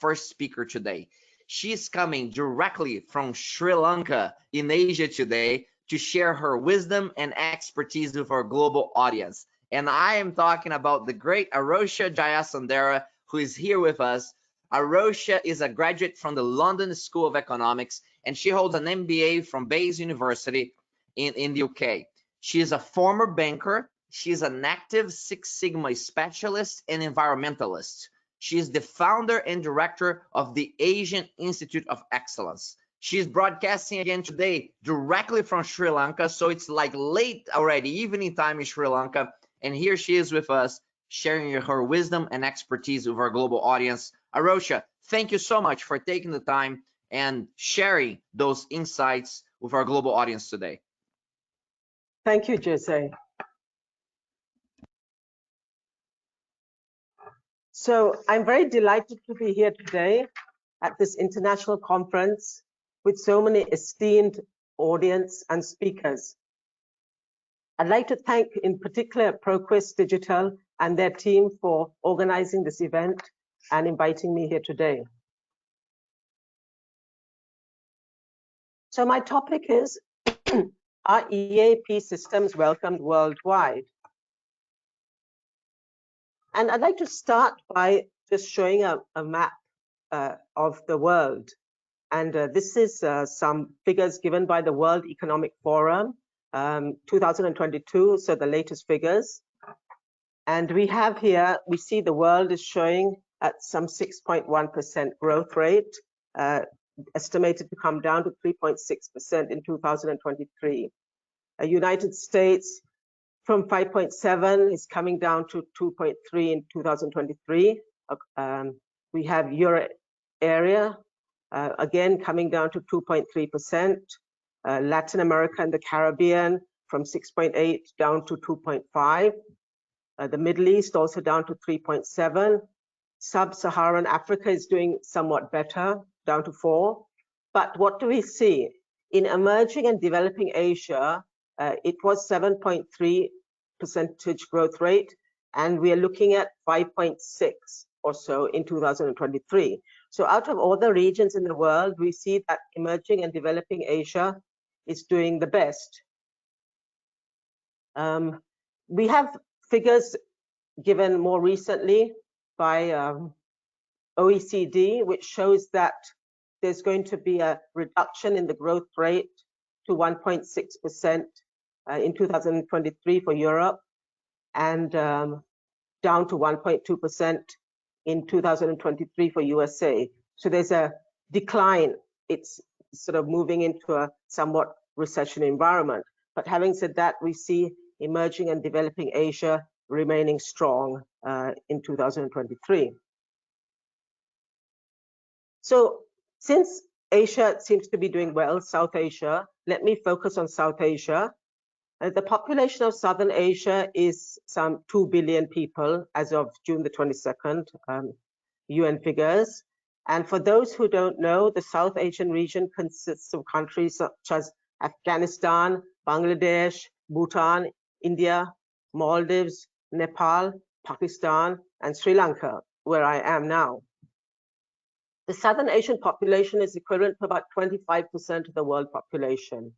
first speaker today. She's coming directly from Sri Lanka in Asia today to share her wisdom and expertise with our global audience. And I am talking about the great Arosha Jayasundera, who is here with us. Arosha is a graduate from the London School of Economics, and she holds an MBA from BTOES University in the UK. She is a former banker. She is an active Six Sigma specialist and environmentalist. She is the founder and director of the Asian Institute of Excellence. She's broadcasting again today directly from Sri Lanka, so it's like late already, evening time in Sri Lanka. And here she is with us, sharing her wisdom and expertise with our global audience. Arosha, thank you so much for taking the time and sharing those insights with our global audience today. Thank you, Jose. So I'm very delighted to be here today at this international conference with so many esteemed audience and speakers. I'd like to thank in particular Proqis Digital and their team for organizing this event and inviting me here today. So my topic is, are EAP systems welcomed worldwide? And I'd like to start by just showing a map of the world. And this is some figures given by the World Economic Forum, 2022, so the latest figures. And we have here, we see the world is showing at some 6.1% growth rate, estimated to come down to 3.6% in 2023. United States from 5.7 is coming down to 2.3 in 2023. We have Euro area, again coming down to 2.3%. Latin America and the Caribbean from 6.8 down to 2.5. The Middle East also down to 3.7. Sub-Saharan Africa is doing somewhat better, down to 4. But what do we see? In emerging and developing Asia, it was 7.3% growth rate, and we are looking at 5.6 or so in 2023. So out of all the regions in the world, we see that emerging and developing Asia is doing the best. We have figures given more recently by OECD, which shows that there's going to be a reduction in the growth rate to 1.6% in 2023 for Europe, and down to 1.2% in 2023 for USA. So there's a decline. It's sort of moving into a somewhat recession environment. But having said that, we see emerging and developing Asia remaining strong in 2023. So since Asia seems to be doing well, South Asia, let me focus on South Asia. The population of Southern Asia is some 2 billion people as of June the 22nd, UN figures. And for those who don't know, the South Asian region consists of countries such as Afghanistan, Bangladesh, Bhutan, India, Maldives, Nepal, Pakistan, and Sri Lanka, where I am now. The Southern Asian population is equivalent to about 25% of the world population.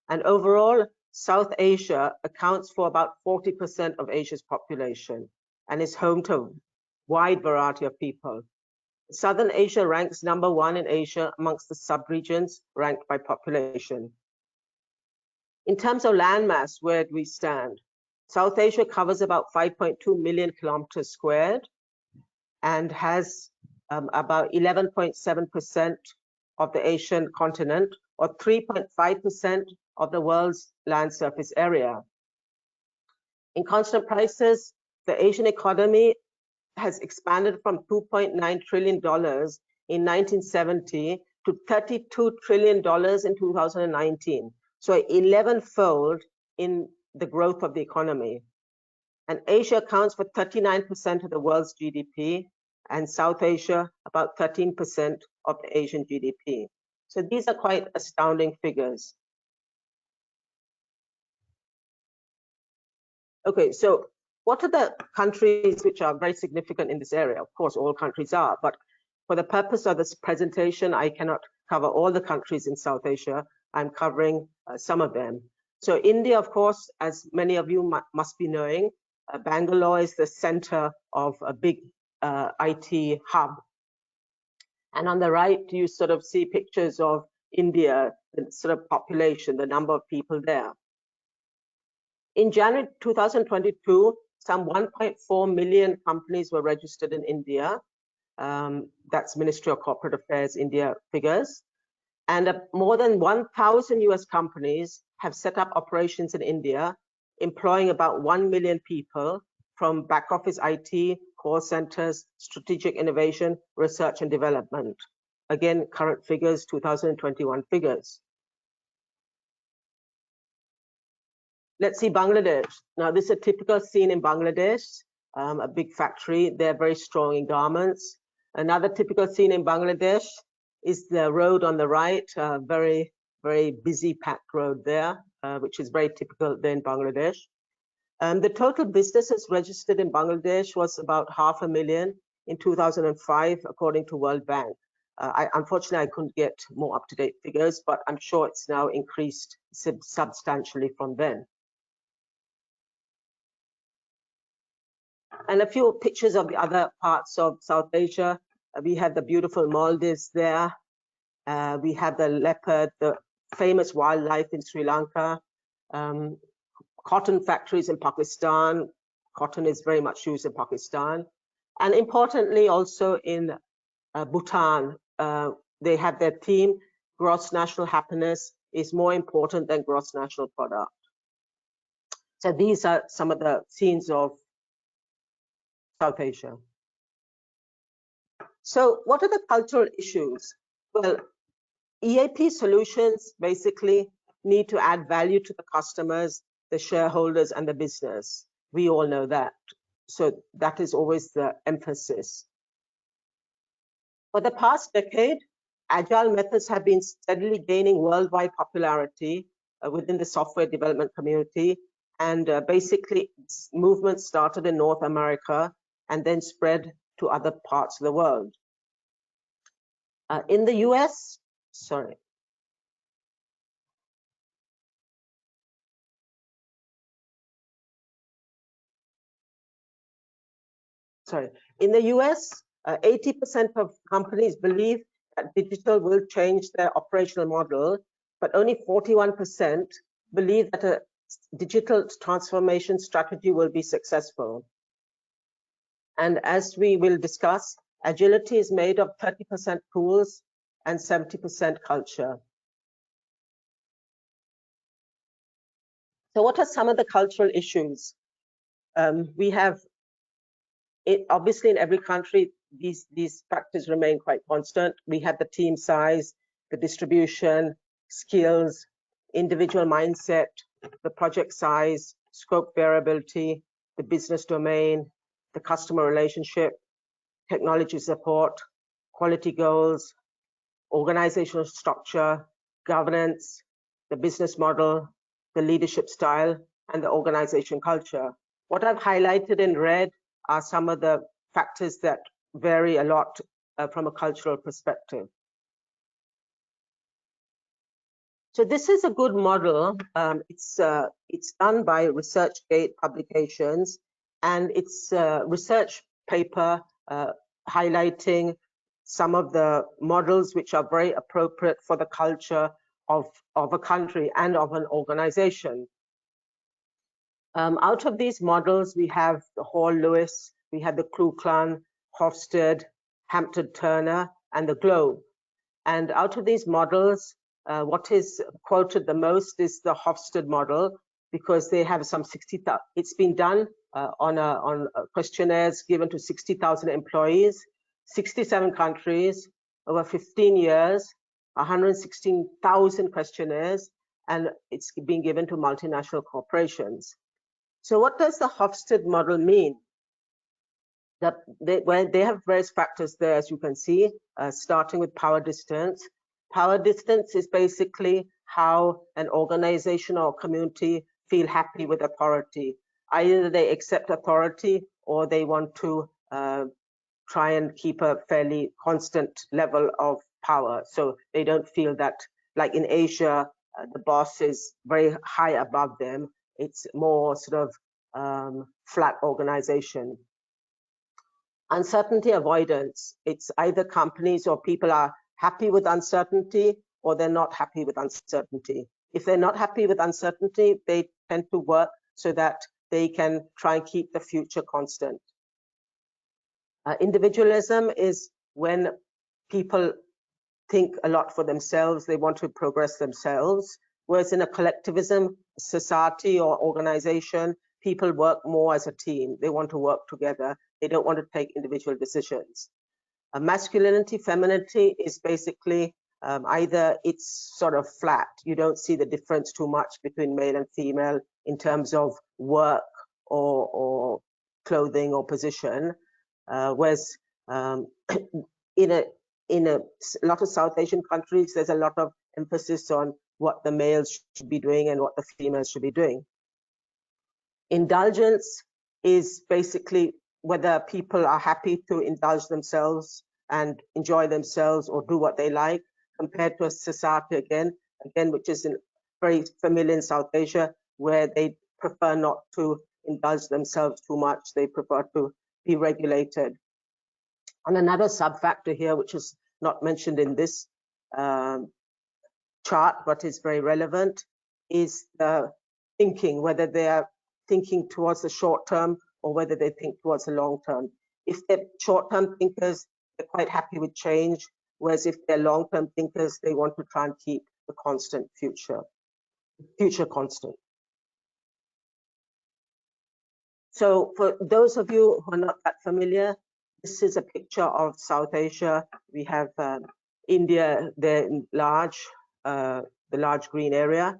And overall, South Asia accounts for about 40% of Asia's population and is home to a wide variety of people. Southern Asia ranks #1 in Asia amongst the sub-regions ranked by population. In terms of landmass, where do we stand? South Asia covers about 5.2 million kilometers squared and has about 11.7% of the Asian continent, or 3.5% of the world's land surface area. In constant prices, the Asian economy has expanded from $2.9 trillion in 1970 to $32 trillion in 2019. So 11-fold in the growth of the economy. And Asia accounts for 39% of the world's GDP, and South Asia about 13% of the Asian GDP. So these are quite astounding figures. Okay, so what are the countries which are very significant in this area? Of course, all countries are, but For the purpose of this presentation, I cannot cover all the countries in South Asia. I'm covering some of them. So India, of course, as many of you must be knowing, Bangalore is the center of a big IT hub. And on the right, you sort of see pictures of India, the sort of population, the number of people there. In January 2022, some 1.4 million companies were registered in India. That's Ministry of Corporate Affairs India figures. And more than 1,000 US companies have set up operations in India, employing about 1 million people from back office IT, call centers, strategic innovation, research and development. Again, current figures, 2021 figures. Let's see Bangladesh. Now, this is a typical scene in Bangladesh, a big factory. They're very strong in garments. Another typical scene in Bangladesh is the road on the right, very, very busy packed road there, which is very typical there in Bangladesh. The total businesses registered in Bangladesh was about 500,000 in 2005, according to World Bank. Unfortunately, I couldn't get more up-to-date figures, but I'm sure it's now increased substantially from then. And a few pictures of the other parts of South Asia. We have the beautiful Maldives there. We have the leopard, the famous wildlife in Sri Lanka. Cotton factories in Pakistan. Cotton is very much used in Pakistan. And importantly, also in Bhutan, they have their theme, gross national happiness is more important than gross national product. So these are some of the scenes of South Asia. So what are the cultural issues? Well, EAP solutions basically need to add value to the customers, the shareholders, and the business. We all know that. So that is always the emphasis. For the past decade, agile methods have been steadily gaining worldwide popularity within the software development community. And basically, movement started in North America and then spread to other parts of the world. In the US, in the US, 80% of companies believe that digital will change their operational model, but only 41% believe that a digital transformation strategy will be successful. And as we will discuss, agility is made of 30% tools and 70% culture. So what are some of the cultural issues? We have, obviously in every country, these factors remain quite constant. We have the team size, the distribution, skills, individual mindset, the project size, scope variability, the business domain, the customer relationship, technology support, quality goals, organizational structure, governance, the business model, the leadership style, and the organization culture. What I've highlighted in red are some of the factors that vary a lot from a cultural perspective. So this is a good model. It's done by ResearchGate Publications, and it's a research paper highlighting some of the models which are very appropriate for the culture of a country and of an organization. Out of these models, we have the Hall-Lewis, we have the Kluklan, Hofstede, Hampton-Turner, and the Globe. And out of these models, what is quoted the most is the Hofstede model, because they have some 60,000. It's been done on questionnaires given to 60,000 employees, 67 countries, over 15 years, 116,000 questionnaires, and it's being given to multinational corporations. So what does the Hofstede model mean? That they have various factors there, as you can see, starting with power distance. Power distance is basically how an organization or community feel happy with authority. Either they accept authority or they want to try and keep a fairly constant level of power. So they don't feel that, like in Asia, the boss is very high above them. It's more sort of flat organization. Uncertainty avoidance. It's either companies or people are happy with uncertainty or they're not happy with uncertainty. If they're not happy with uncertainty, they tend to work so that they can try and keep the future constant. Individualism is when people think a lot for themselves, they want to progress themselves, whereas in a collectivism society or organization, people work more as a team. They want to work together. They don't want to take individual decisions. Masculinity, femininity is basically either it's sort of flat. You don't see the difference too much between male and female in terms of work or clothing or position. Whereas in a lot of South Asian countries, there's a lot of emphasis on what the males should be doing and what the females should be doing. Indulgence is basically whether people are happy to indulge themselves and enjoy themselves or do what they like, compared to a society again, which is very familiar in South Asia, where they prefer not to indulge themselves too much. They prefer to be regulated. And another sub-factor here, which is not mentioned in this chart, but is very relevant, is the thinking, whether they are thinking towards the short term or whether they think towards the long term. If they're short-term thinkers, they're quite happy with change, whereas if they're long-term thinkers, they want to try and keep the constant future constant. So for those of you who are not that familiar, this is a picture of South Asia. We have India there in large, the large green area,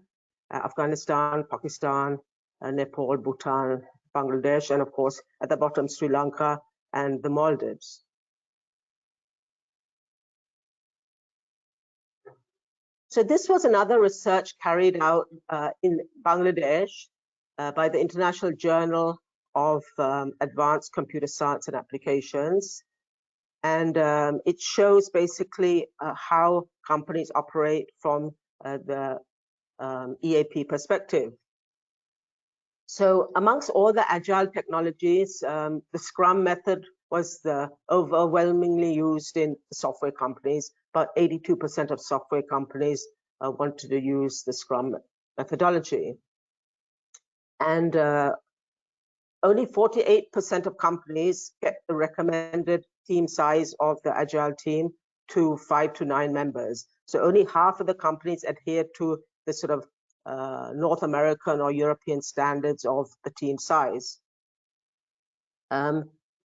Afghanistan, Pakistan, Nepal, Bhutan, Bangladesh, and of course at the bottom Sri Lanka and the Maldives. So this was another research carried out in Bangladesh by the International Journal of Advanced Computer Science and Applications. And it shows basically how companies operate from the EAP perspective. So amongst all the agile technologies, the Scrum method was the overwhelmingly used in software companies. About 82% of software companies wanted to use the Scrum methodology. And only 48% of companies kept the recommended team size of the agile team to 5 to 9 members. So only half of the companies adhered to the sort of North American or European standards of the team size.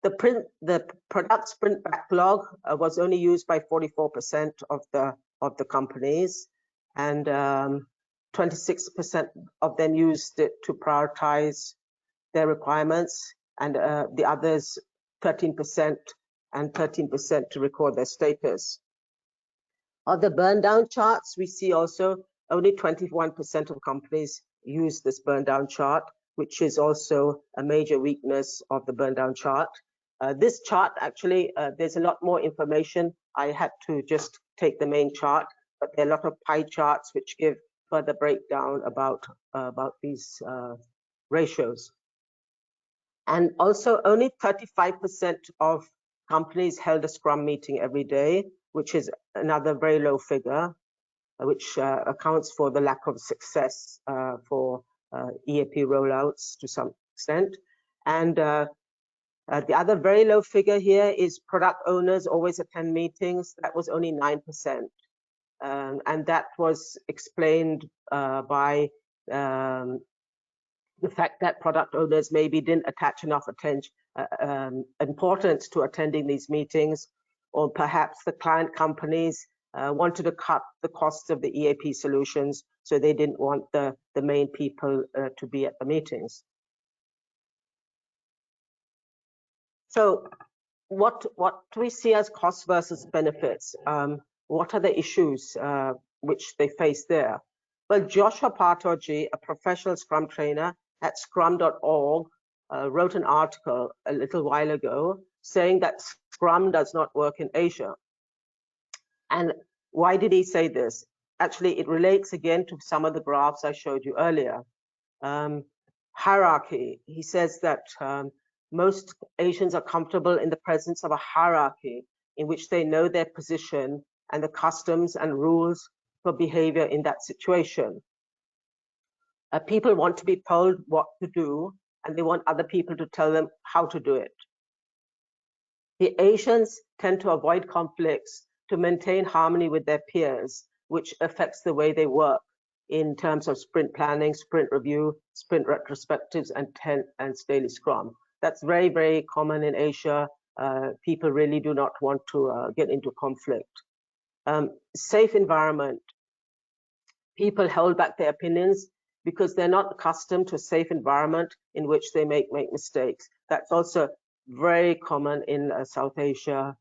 The product sprint backlog was only used by 44% of the companies, and 26% of them used it to prioritize their requirements, and the others 13% and 13% to record their status. On the burn down charts, we see also only 21% of companies use this burn down chart, which is also a major weakness of the burn down chart. This chart actually, there's a lot more information. I had to just take the main chart, but there are a lot of pie charts which give further breakdown about these ratios. And also only 35% of companies held a Scrum meeting every day, which is another very low figure, which accounts for the lack of success for EAP rollouts to some extent. And the other very low figure here is product owners always attend meetings. That was only 9%. And that was explained by the fact that product owners maybe didn't attach enough importance to attending these meetings, or perhaps the client companies wanted to cut the costs of the EAP solutions, so they didn't want the main people to be at the meetings. So what do we see as costs versus benefits? What are the issues which they face there? Well, Joshua Partoji, a professional Scrum trainer at scrum.org, wrote an article a little while ago saying that Scrum does not work in Asia. And why did he say this? Actually, it relates again to some of the graphs I showed you earlier. Hierarchy. He says that most Asians are comfortable in the presence of a hierarchy in which they know their position and the customs and rules for behavior in that situation. People want to be told what to do, and they want other people to tell them how to do it. The Asians tend to avoid conflicts to maintain harmony with their peers, which affects the way they work in terms of sprint planning, sprint review, sprint retrospectives, and daily Scrum. That's very, very common in Asia. People really do not want to get into conflict. Safe environment. People hold back their opinions because they're not accustomed to a safe environment in which they make mistakes. That's also very common in South Asia.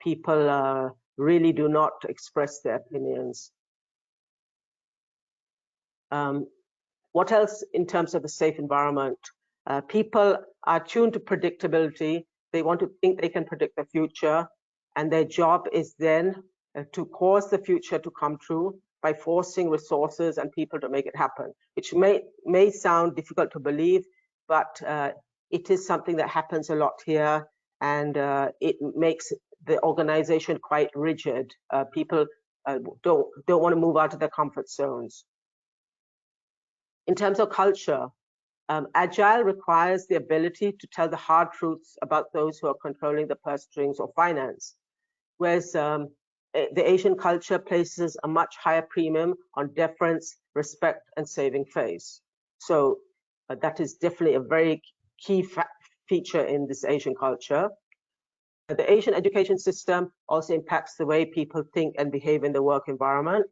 People really do not express their opinions. What else in terms of the safe environment? People are tuned to predictability. They want to think they can predict the future, and their job is then to cause the future to come true by forcing resources and people to make it happen, which may sound difficult to believe, but it is something that happens a lot here, and it makes the organization quite rigid. People don't want to move out of their comfort zones. In terms of culture, Agile requires the ability to tell the hard truths about those who are controlling the purse strings or finance, whereas the Asian culture places a much higher premium on deference, respect, and saving face. So that is definitely a very key feature in this Asian culture. The Asian education system also impacts the way people think and behave in the work environment.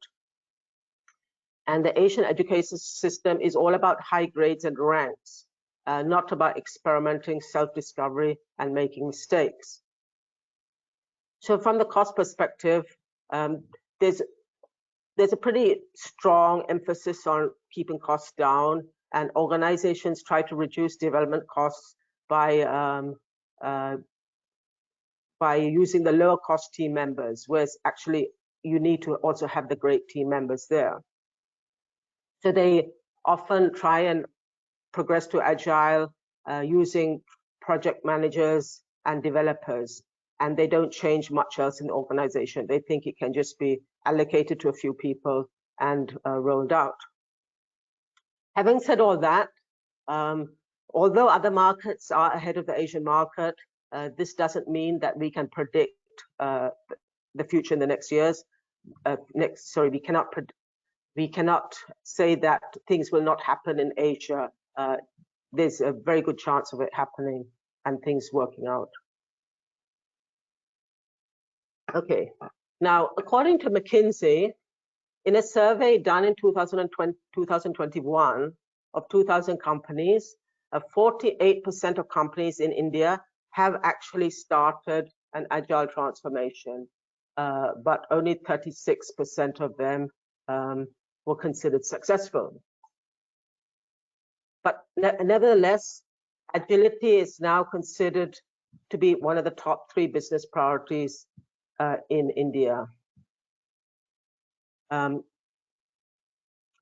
And the Asian education system is all about high grades and ranks, not about experimenting, self-discovery, and making mistakes. So from the cost perspective, there's a pretty strong emphasis on keeping costs down, and organizations try to reduce development costs by using the lower cost team members, whereas actually you need to also have the great team members there. So they often try and progress to Agile using project managers and developers, and they don't change much else in the organization. They think it can just be allocated to a few people and rolled out. Having said all that, although other markets are ahead of the Asian market, this doesn't mean that we can predict the future in the next years. We cannot say that things will not happen in Asia. There's a very good chance of it happening and things working out. Okay, now according to McKinsey, in a survey done in 2021 of 2,000 companies, 48% of companies in India have actually started an Agile transformation, but only 36% of them were considered successful. But nevertheless, agility is now considered to be one of the top 3 business priorities in India.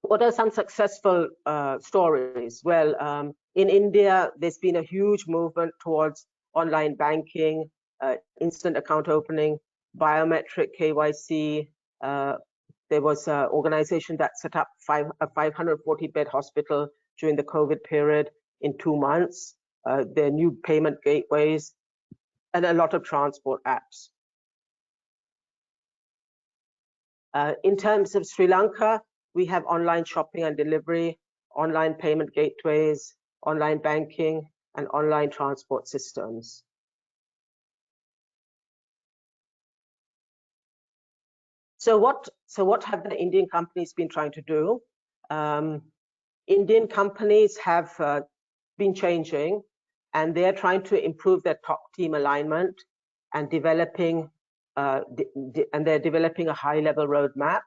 What are some successful stories? Well, in India, there's been a huge movement towards online banking, instant account opening, biometric KYC. There was an organization that set up a 540-bed hospital during the COVID period in 2 months. There are new payment gateways and a lot of transport apps. In terms of Sri Lanka, we have online shopping and delivery, online payment gateways, online banking, and online transport systems. So what have the Indian companies been trying to do? Indian companies have been changing, and they're trying to improve their top team alignment and developing they're developing a high-level roadmap.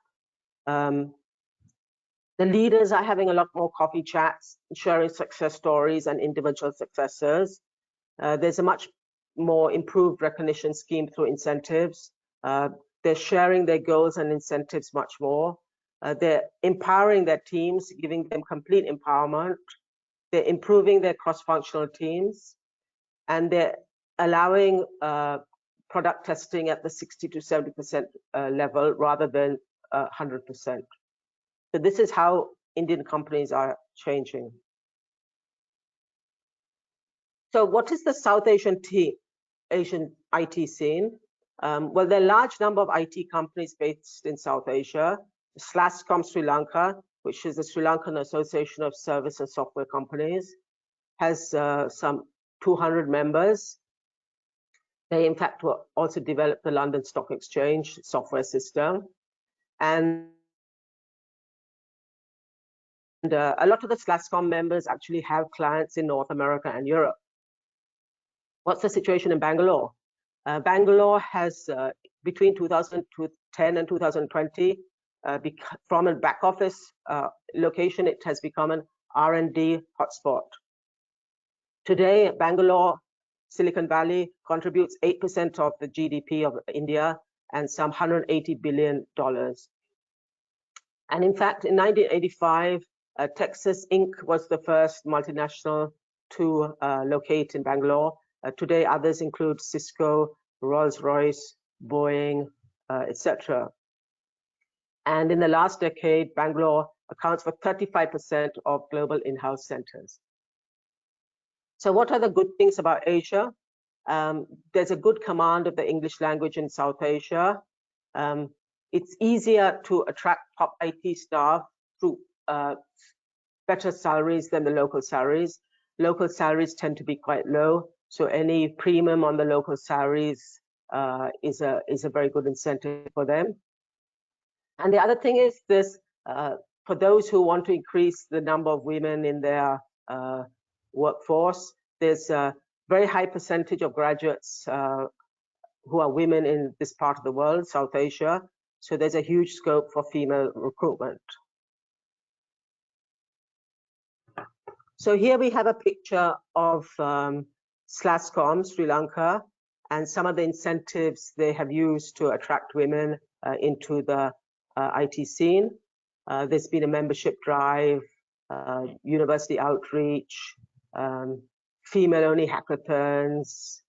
The leaders are having a lot more coffee chats, sharing success stories and individual successes. There's a much more improved recognition scheme through incentives. They're sharing their goals and incentives much more. They're empowering their teams, giving them complete empowerment. They're improving their cross-functional teams, and they're allowing product testing at the 60 to 70% level rather than 100%. So this is how Indian companies are changing. So what is the South Asian IT scene? Well, there are a large number of IT companies based in South Asia. Slascom Sri Lanka, which is the Sri Lankan Association of Service and Software Companies, has some 200 members. They, in fact, also developed the London Stock Exchange software system. And a lot of the Slascom members actually have clients in North America and Europe. What's the situation in Bangalore? Bangalore has, between 2010 and 2020, from a back office location, it has become an R&D hotspot. Today, Bangalore, Silicon Valley contributes 8% of the GDP of India and some $180 billion. And in fact, in 1985, Texas Inc. was the first multinational to locate in Bangalore. Today, others include Cisco, Rolls-Royce, Boeing, etc. And in the last decade, Bangalore accounts for 35% of global in-house centers. So what are the good things about Asia? There's a good command of the English language in South Asia. It's easier to attract top IT staff through better salaries than the local salaries. Local salaries tend to be quite low, so any premium on the local salaries is a very good incentive for them. And the other thing is this, for those who want to increase the number of women in their workforce, there's a very high percentage of graduates who are women in this part of the world, South Asia. So there's a huge scope for female recruitment. So here we have a picture of Slascom, Sri Lanka, and some of the incentives they have used to attract women into the IT scene. There's been a membership drive, university outreach, female-only hackathons,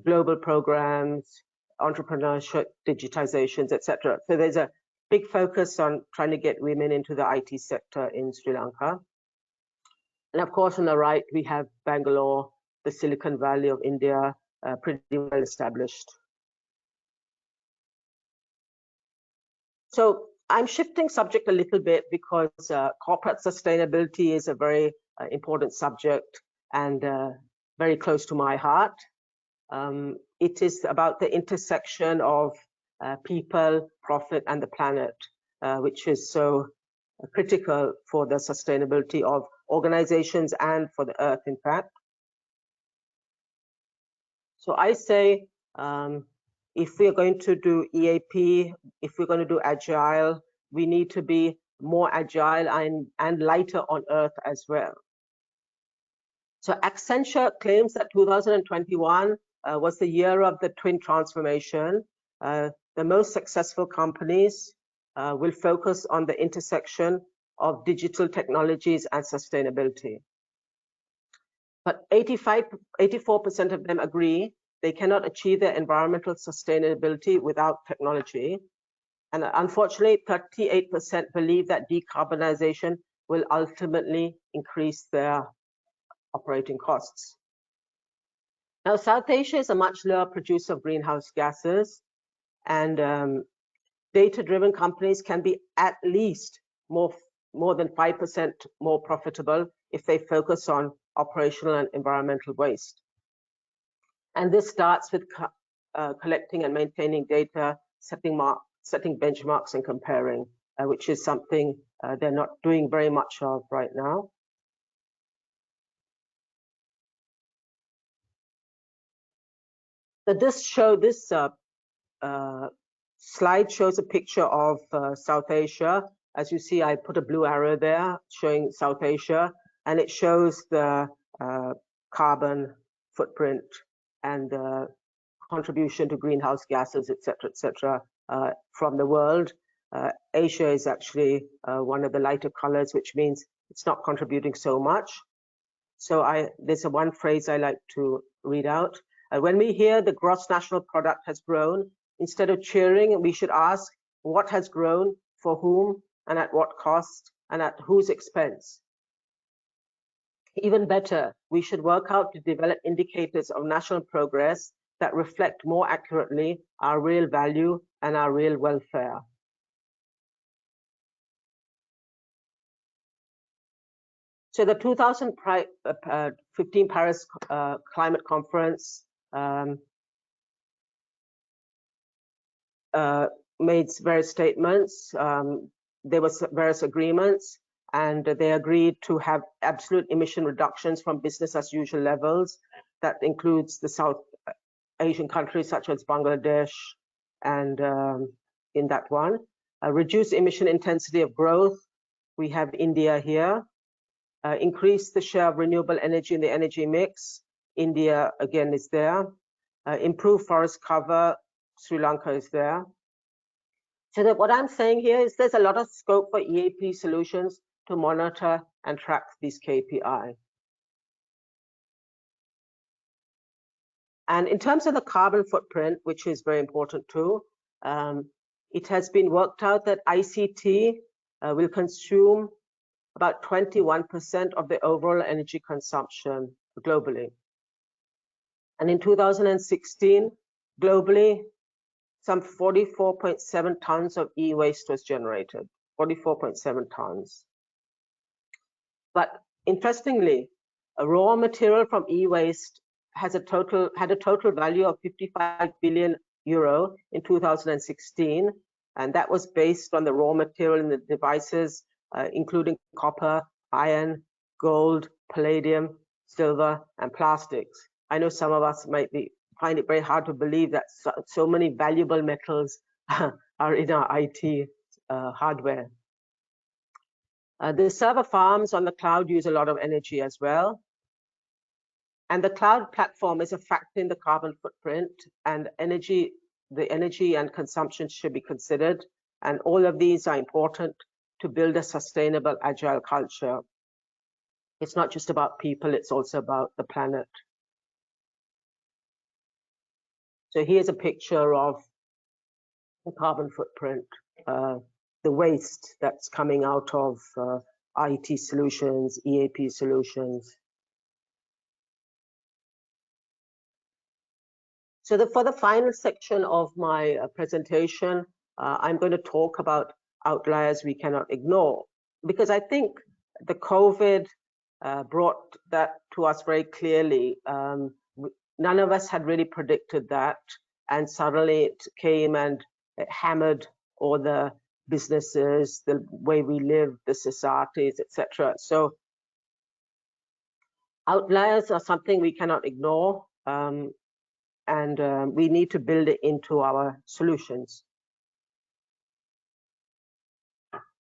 global programs, entrepreneurship, digitizations, etc. So there's a big focus on trying to get women into the IT sector in Sri Lanka. And of course, on the right, we have Bangalore, the Silicon Valley of India, pretty well established. So I'm shifting subject a little bit because corporate sustainability is a very important subject and very close to my heart. It is about the intersection of people, profit, and the planet, which is so critical for the sustainability of organizations and for the earth, in fact. So I say, if we're going to do EAP, if we're going to do agile, we need to be more agile and lighter on earth as well. So Accenture claims that 2021 was the year of the twin transformation. The most successful companies will focus on the intersection of digital technologies and sustainability. But 84% of them agree they cannot achieve their environmental sustainability without technology. And unfortunately, 38% believe that decarbonization will ultimately increase their operating costs. Now, South Asia is a much lower producer of greenhouse gases, and data-driven companies can be at least more than 5% more profitable if they focus on operational and environmental waste. And this starts with collecting and maintaining data, setting benchmarks and comparing, which is something they're not doing very much of right now. So this slide shows a picture of South Asia. As you see, I put a blue arrow there showing South Asia, and it shows the carbon footprint and the contribution to greenhouse gases, etc., from the world. Asia is actually one of the lighter colors, which means it's not contributing so much. So there's one phrase I like to read out. When we hear the gross national product has grown, instead of cheering, we should ask what has grown, for whom, and at what cost, and at whose expense. Even better, we should work out to develop indicators of national progress that reflect more accurately our real value and our real welfare. So the 2015 Paris Climate Conference made various statements. There were various agreements, and they agreed to have absolute emission reductions from business as usual levels. That includes the South Asian countries such as Bangladesh, and in that one, reduce emission intensity of growth. We have India here. Increase the share of renewable energy in the energy mix. India again is there. Improve forest cover. Sri Lanka is there. So that what I'm saying here is there's a lot of scope for EAP solutions to monitor and track these KPI. And in terms of the carbon footprint, which is very important too, it has been worked out that ICT will consume about 21% of the overall energy consumption globally. And in 2016, globally, some 44.7 tons of e-waste was generated, 44.7 tons. But interestingly, a raw material from e-waste had a total value of 55 billion euro in 2016, and that was based on the raw material in the devices, including copper, iron, gold, palladium, silver, and plastics. I know some of us might find it very hard to believe that so many valuable metals are in our IT hardware. The server farms on the cloud use a lot of energy as well. And the cloud platform is a factor in the carbon footprint, and the energy and consumption should be considered. And all of these are important to build a sustainable, agile culture. It's not just about people, it's also about the planet. So here's a picture of the carbon footprint, the waste that's coming out of IT solutions, EAP solutions. So for the final section of my presentation, I'm going to talk about outliers we cannot ignore, because I think the COVID brought that to us very clearly. None of us had really predicted that, and suddenly it came and it hammered all the businesses, the way we live, the societies, etc. So outliers are something we cannot ignore, and we need to build it into our solutions.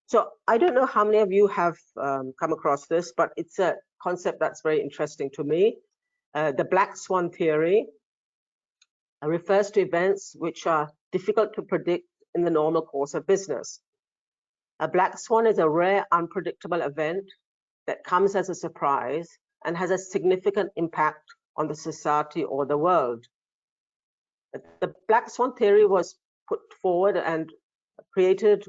So I don't know how many of you have come across this, but it's a concept that's very interesting to me. The black swan theory refers to events which are difficult to predict in the normal course of business. A black swan is a rare, unpredictable event that comes as a surprise and has a significant impact on the society or the world. The black swan theory was put forward and created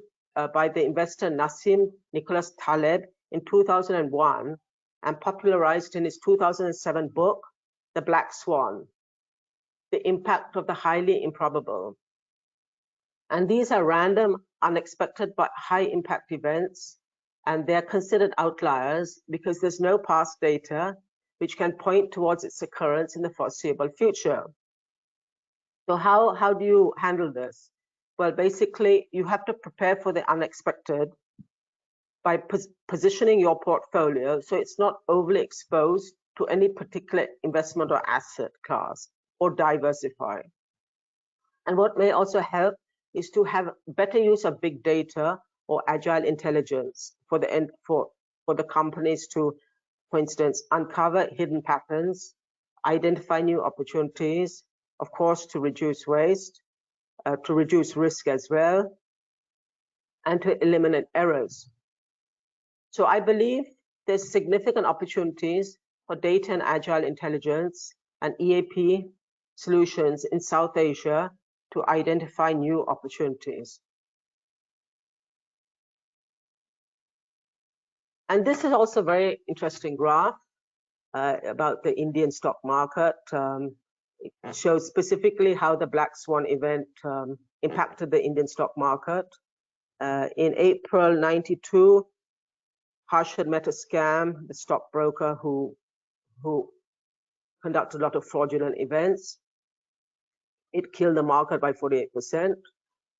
by the investor Nassim Nicholas Taleb in 2001 and popularized in his 2007 book, The Black Swan, The Impact of the Highly Improbable. And these are random, unexpected, but high impact events, and they're considered outliers because there's no past data which can point towards its occurrence in the foreseeable future. So how do you handle this? Well, basically, you have to prepare for the unexpected by positioning your portfolio so it's not overly exposed to any particular investment or asset class, or diversify. And what may also help is to have better use of big data or agile intelligence for the companies to, for instance, uncover hidden patterns, identify new opportunities, of course, to reduce waste, to reduce risk as well, and to eliminate errors. So I believe there's significant opportunities for data and agile intelligence and EAP solutions in South Asia to identify new opportunities. And this is also a very interesting graph about the Indian stock market. It shows specifically how the Black Swan event impacted the Indian stock market. In April '92, Harsh had met a scam, the stockbroker who conducted a lot of fraudulent events. It killed the market by 48%.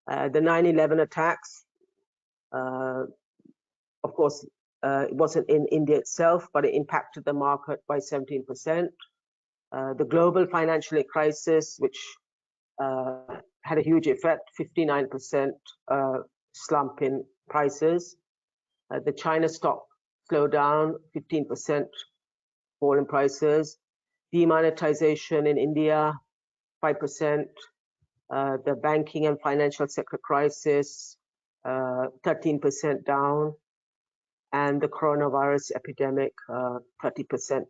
The 9/11 attacks, of course, it wasn't in India itself, but it impacted the market by 17%. The global financial crisis, which had a huge effect, 59% slump in prices. The China stock slowed down, 15% fall in prices. Demonetization in India, 5%. The banking and financial sector crisis, 13% down. And the coronavirus epidemic, 30%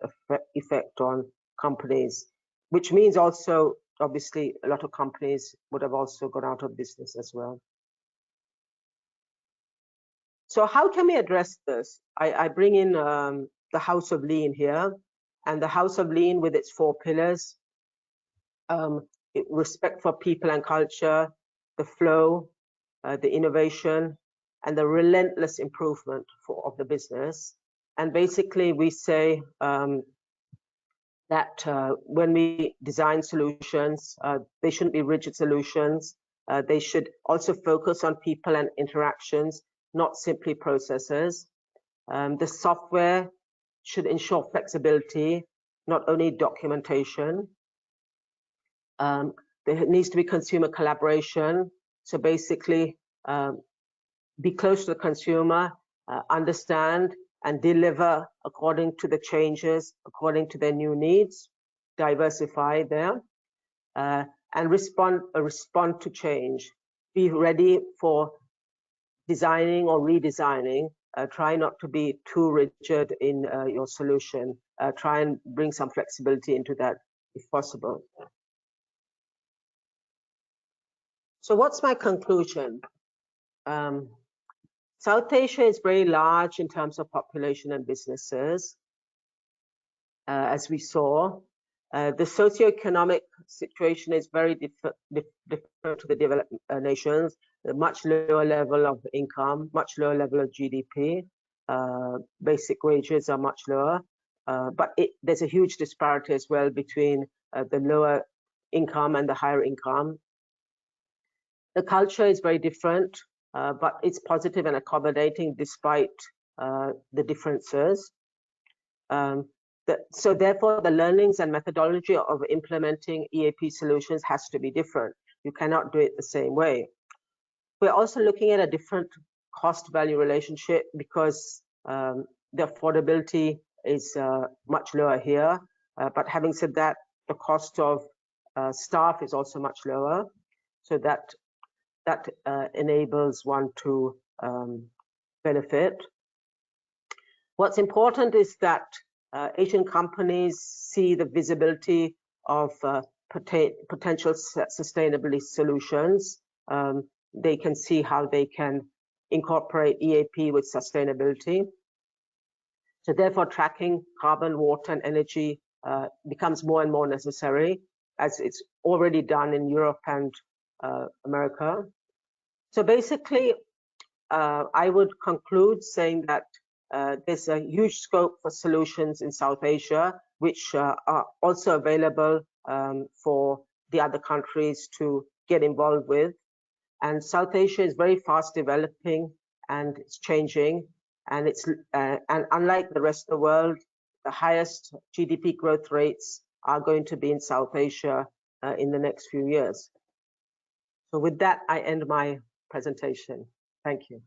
effect on companies, which means also, obviously, a lot of companies would have also gone out of business as well. So how can we address this? I bring in the House of Lean here, and the House of Lean with its 4 pillars, respect for people and culture, the flow, the innovation, and the relentless improvement of the business. And basically we say that when we design solutions, they shouldn't be rigid solutions. They should also focus on people and interactions, not simply processes. The software should ensure flexibility, not only documentation. There needs to be consumer collaboration. So basically, be close to the consumer, understand and deliver according to the changes, according to their new needs, diversify them, and respond to change. Be ready for designing or redesigning. Try not to be too rigid in your solution. Try and bring some flexibility into that if possible. So what's my conclusion? South Asia is very large in terms of population and businesses, as we saw. The socioeconomic situation is very different to the developed nations. A much lower level of income, much lower level of GDP. Basic wages are much lower, but there's a huge disparity as well between the lower income and the higher income. The culture is very different, but it's positive and accommodating despite the differences. So therefore, the learnings and methodology of implementing EAP solutions has to be different. You cannot do it the same way. We're also looking at a different cost-value relationship because the affordability is much lower here. But having said that, the cost of staff is also much lower. So that enables one to benefit. What's important is that Asian companies see the visibility of potential sustainability solutions. They can see how they can incorporate EAP with sustainability. So therefore, tracking carbon, water, and energy becomes more and more necessary, as it's already done in Europe and America. So basically, I would conclude saying that there's a huge scope for solutions in South Asia, which are also available for the other countries to get involved with. And South Asia is very fast developing and it's changing. And and unlike the rest of the world, the highest GDP growth rates are going to be in South Asia in the next few years. So with that, I end my presentation. Thank you.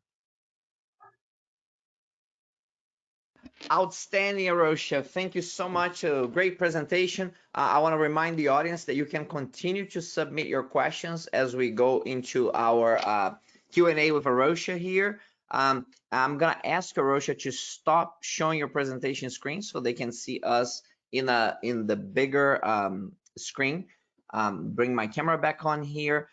Outstanding, Arosha. Thank you so much. Great presentation. I want to remind the audience that you can continue to submit your questions as we go into our Q&A with Arosha here. I'm going to ask Arosha to stop showing your presentation screen so they can see us in the bigger screen. Bring my camera back on here.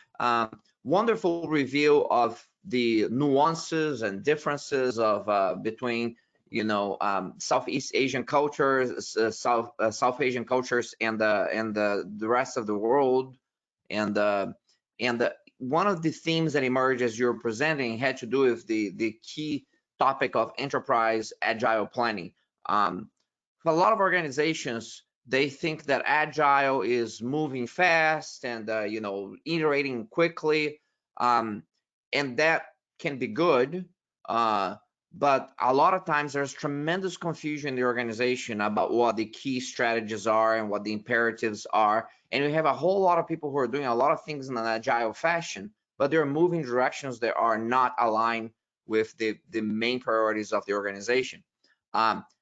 Wonderful review of the nuances and differences of between Southeast Asian cultures, South Asian cultures, and the rest of the world, and one of the themes that emerged as you're presenting had to do with the key topic of enterprise agile planning. For a lot of organizations, they think that agile is moving fast and iterating quickly, and that can be good. But a lot of times there's tremendous confusion in the organization about what the key strategies are and what the imperatives are. And we have a whole lot of people who are doing a lot of things in an agile fashion, but they're moving directions that are not aligned with the main priorities of the organization.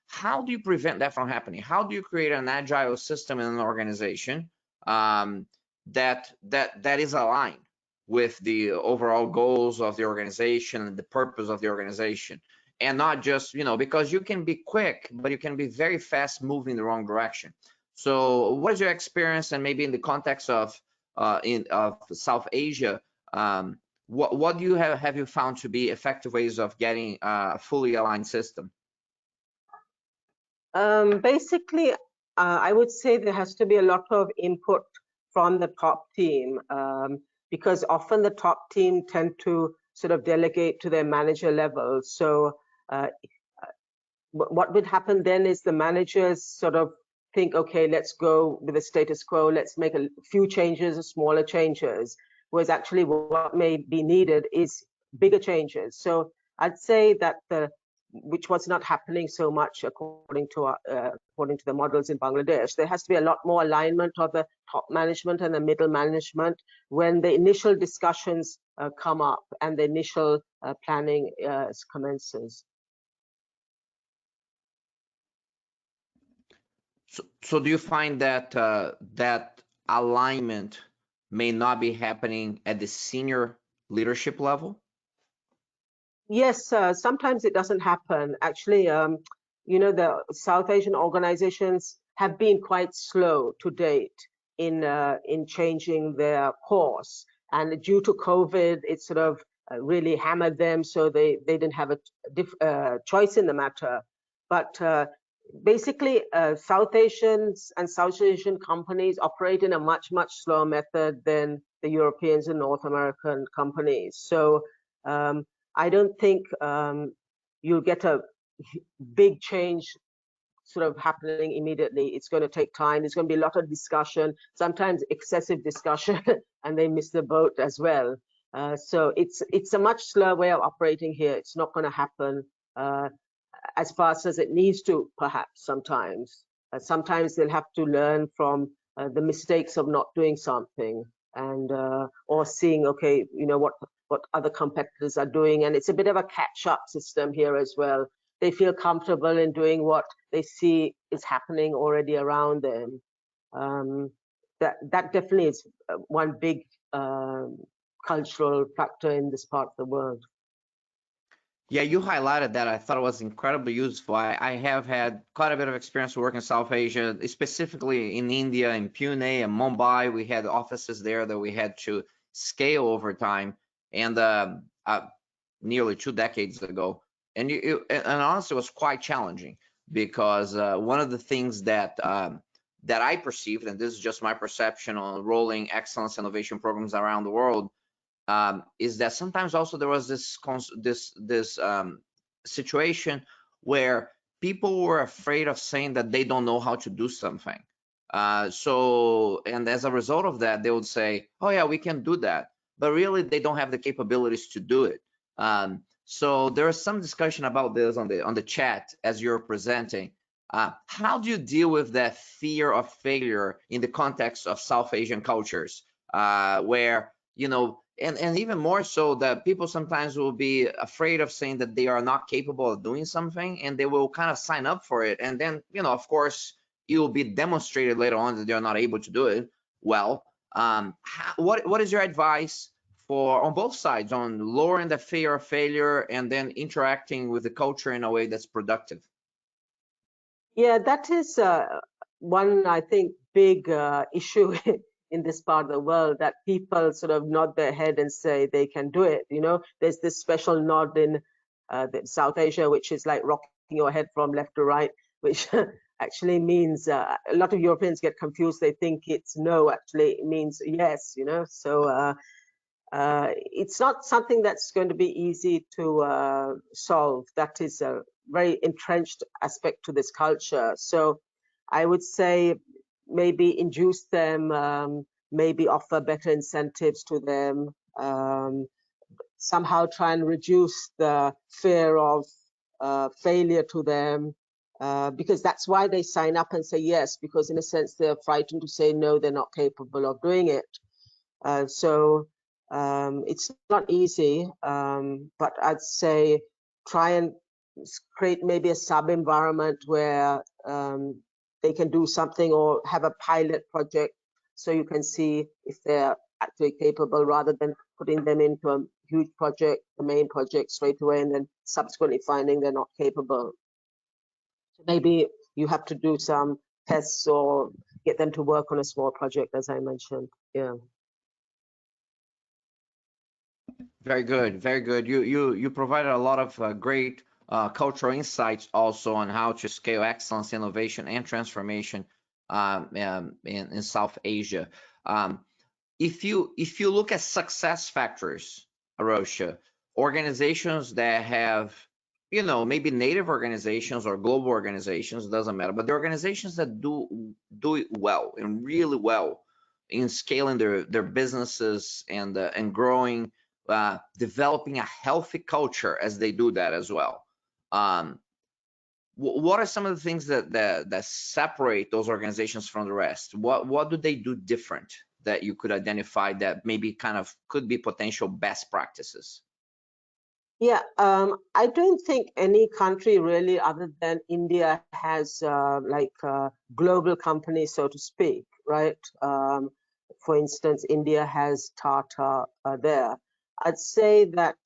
How do you prevent that from happening? How do you create an agile system in an organization that is aligned with the overall goals of the organization and the purpose of the organization, and not just because you can be quick, but you can be very fast moving in the wrong direction? So what is your experience, and maybe in the context of South Asia, what do you have you found to be effective ways of getting a fully aligned system? Basically, I would say there has to be a lot of input from the top team, because often the top team tend to sort of delegate to their manager level. So what would happen then is the managers sort of think, okay, let's go with the status quo, let's make a few changes, smaller changes, whereas actually what may be needed is bigger changes. So I'd say that which was not happening so much according to the models in Bangladesh. There has to be a lot more alignment of the top management and the middle management when the initial discussions come up and the initial planning commences. So do you find that that alignment may not be happening at the senior leadership level? Yes, sometimes it doesn't happen. Actually, the South Asian organizations have been quite slow to date in changing their course, and due to COVID, it sort of really hammered them, so they didn't have a choice in the matter. But basically, South Asians and South Asian companies operate in a much slower method than the Europeans and North American companies. So I don't think you'll get a big change sort of happening immediately. It's going to take time. There's going to be a lot of discussion, sometimes excessive discussion, and they miss the boat as well. So it's a much slower way of operating here. It's not going to happen as fast as it needs to, perhaps sometimes. Sometimes they'll have to learn from the mistakes of not doing something, and or seeing, okay, what other competitors are doing. And it's a bit of a catch-up system here as well. They feel comfortable in doing what they see is happening already around them. That definitely is one big cultural factor in this part of the world. Yeah, you highlighted that. I thought it was incredibly useful. I have had quite a bit of experience working in South Asia, specifically in India, in Pune and Mumbai. We had offices there that we had to scale over time, and nearly 2 decades ago. And honestly, it was quite challenging, because one of the things that I perceived, and this is just my perception on rolling excellence innovation programs around the world, is that sometimes also there was this situation where people were afraid of saying that they don't know how to do something. And as a result of that, they would say, oh yeah, we can do that, but really they don't have the capabilities to do it. So there is some discussion about this on the chat as you're presenting. How do you deal with that fear of failure in the context of South Asian cultures, where and even more so that people sometimes will be afraid of saying that they are not capable of doing something, and they will kind of sign up for it, and then, you know, of course it will be demonstrated later on that they're not able to do it well. What is your advice for on both sides on lowering the fear of failure and then interacting with the culture in a way that's productive? Yeah, that is one, I think, big issue in this part of the world, that people sort of nod their head and say they can do it. You know, there's this special nod in South Asia, which is like rocking your head from left to right, which actually means a lot of Europeans get confused. They think it's no, actually it means yes, you know. So it's not something that's going to be easy to solve. That is a very entrenched aspect to this culture. So I would say maybe induce them, maybe offer better incentives to them, somehow try and reduce the fear of failure to them, because that's why they sign up and say yes, because in a sense they're frightened to say no, they're not capable of doing it. So it's not easy, but I'd say try and create maybe a sub-environment where they can do something, or have a pilot project so you can see if they're actually capable, rather than putting them into a huge project, the main project straight away, and then subsequently finding they're not capable. So maybe you have to do some tests or get them to work on a small project, as I mentioned. Yeah. Very good, very good. You provided a lot of great cultural insights also on how to scale excellence, innovation, and transformation in South Asia. If you look at success factors, Arosha, organizations that have, you know, maybe native organizations or global organizations, doesn't matter, but the organizations that do it well and really well in scaling their businesses and growing, developing a healthy culture as they do that as well. What are some of the things that separate those organizations from the rest? What do they do different that you could identify that maybe kind of could be potential best practices? Yeah, I don't think any country really, other than India, has global companies, so to speak, right? For instance, India has Tata there. I'd say that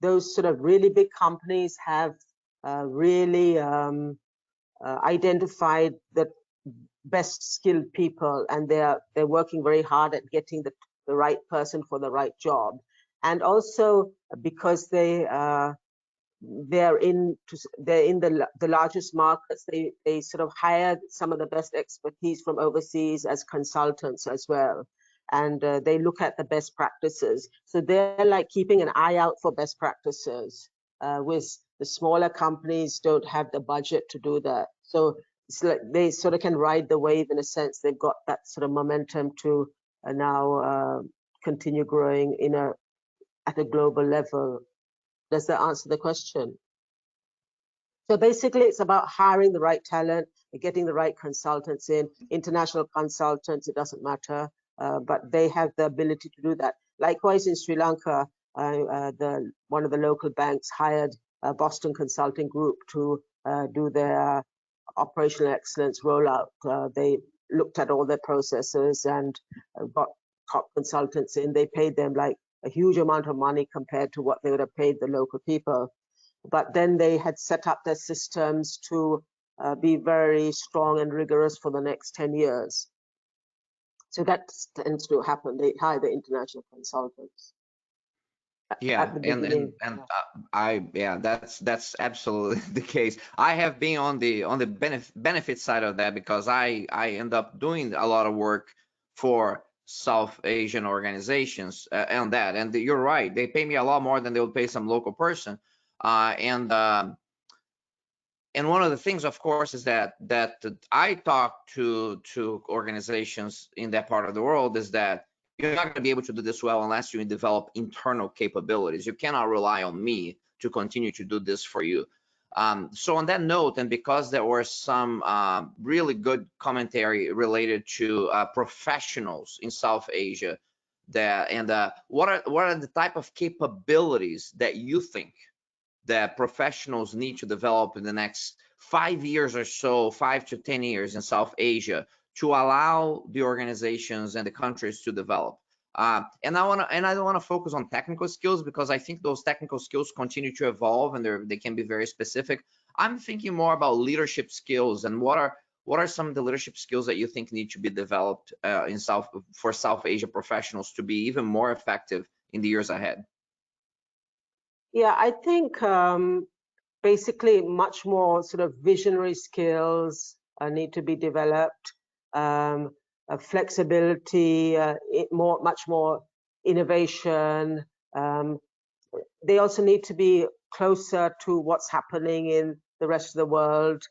those sort of really big companies have really identified the best skilled people, and they're working very hard at getting the right person for the right job. And also because they're in the largest markets, they sort of hire some of the best expertise from overseas as consultants as well, and they look at the best practices. So they're like keeping an eye out for best practices, with the smaller companies don't have the budget to do that. So it's like they sort of can ride the wave in a sense. They've got that sort of momentum to now continue growing at a global level. Does that answer the question? So basically, it's about hiring the right talent, getting the right consultants in, international consultants, it doesn't matter, but they have the ability to do that. Likewise, in Sri Lanka, one of the local banks hired a Boston Consulting Group to do their operational excellence rollout. They looked at all their processes and got top consultants in. They paid them like a huge amount of money compared to what they would have paid the local people. But then they had set up their systems to be very strong and rigorous for the next 10 years. So that tends to happen. They hire the international consultants Yeah, at the beginning. yeah, that's absolutely the case. I have been on the benefit side of that because I end up doing a lot of work for South Asian organizations on that, and you're right, they pay me a lot more than they would pay some local person, and one of the things, of course, is that I talk to organizations in that part of the world is that you're not going to be able to do this well unless you develop internal capabilities. You cannot rely on me to continue to do this for you. So on that note, and because there were some really good commentary related to professionals in South Asia what are the type of capabilities that you think that professionals need to develop in the next 5 years or so, 5 to 10 years in South Asia, to allow the organizations and the countries to develop? And I don't want to focus on technical skills, because I think those technical skills continue to evolve and they can be very specific. I'm thinking more about leadership skills, and what are some of the leadership skills that you think need to be developed for South Asia professionals to be even more effective in the years ahead? Yeah, I think basically much more sort of visionary skills need to be developed. Flexibility, much more innovation. They also need to be closer to what's happening in the rest of the world,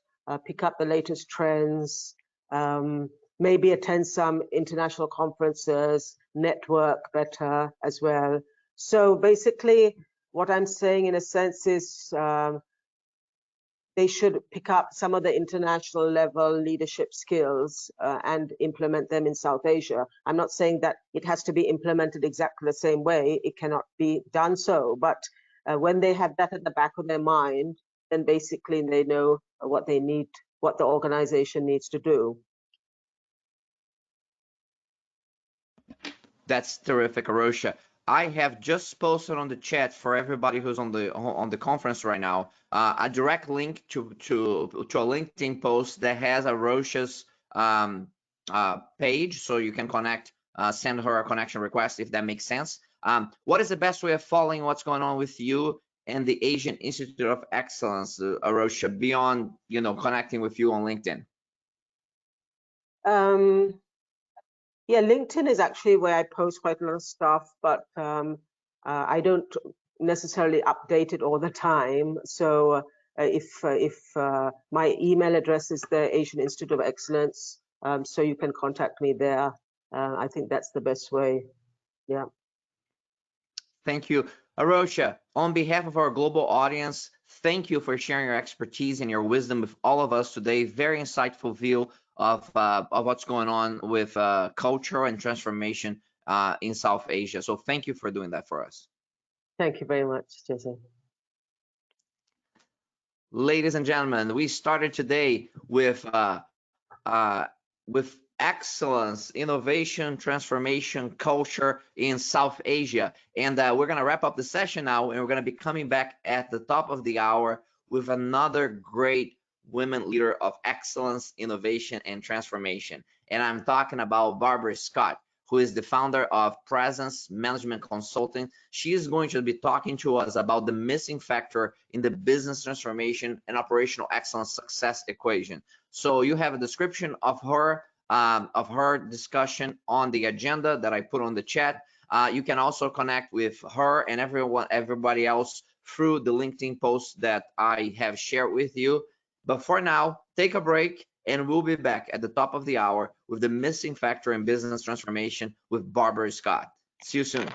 pick up the latest trends, maybe attend some international conferences, network better as well. So basically, what I'm saying in a sense is they should pick up some of the international level leadership skills and implement them in South Asia. I'm not saying that it has to be implemented exactly the same way. It cannot be done so. But when they have that at the back of their mind, then basically they know what they need, what the organization needs to do. That's terrific, Arosha. I have just posted on the chat for everybody who's on the conference right now a direct link to a LinkedIn post that has Arosha's page, so you can connect, send her a connection request if that makes sense. What is the best way of following what's going on with you and the Asian Institute of Excellence, Arosha, beyond connecting with you on LinkedIn? Yeah, LinkedIn is actually where I post quite a lot of stuff, but I don't necessarily update it all the time. So if my email address is the Asian Institute of Excellence, so you can contact me there. I think that's the best way. Yeah. Thank you, Arosha. On behalf of our global audience, thank you for sharing your expertise and your wisdom with all of us today. Very insightful view of what's going on with culture and transformation in South Asia. So thank you for doing that for us. Thank you very much, Jason. Ladies and gentlemen, we started today with excellence, innovation, transformation, culture in South Asia. And we're going to wrap up the session now, and we're going to be coming back at the top of the hour with another great women leader of excellence, innovation, and transformation. And I'm talking about Barbara Scott, who is the founder of Presence Management Consulting. She is going to be talking to us about the missing factor in the business transformation and operational excellence success equation. So you have a description of her discussion on the agenda that I put on the chat. You can also connect with her and everybody else through the LinkedIn post that I have shared with you. But for now, take a break, and we'll be back at the top of the hour with the missing factor in business transformation with Barbara Scott. See you soon.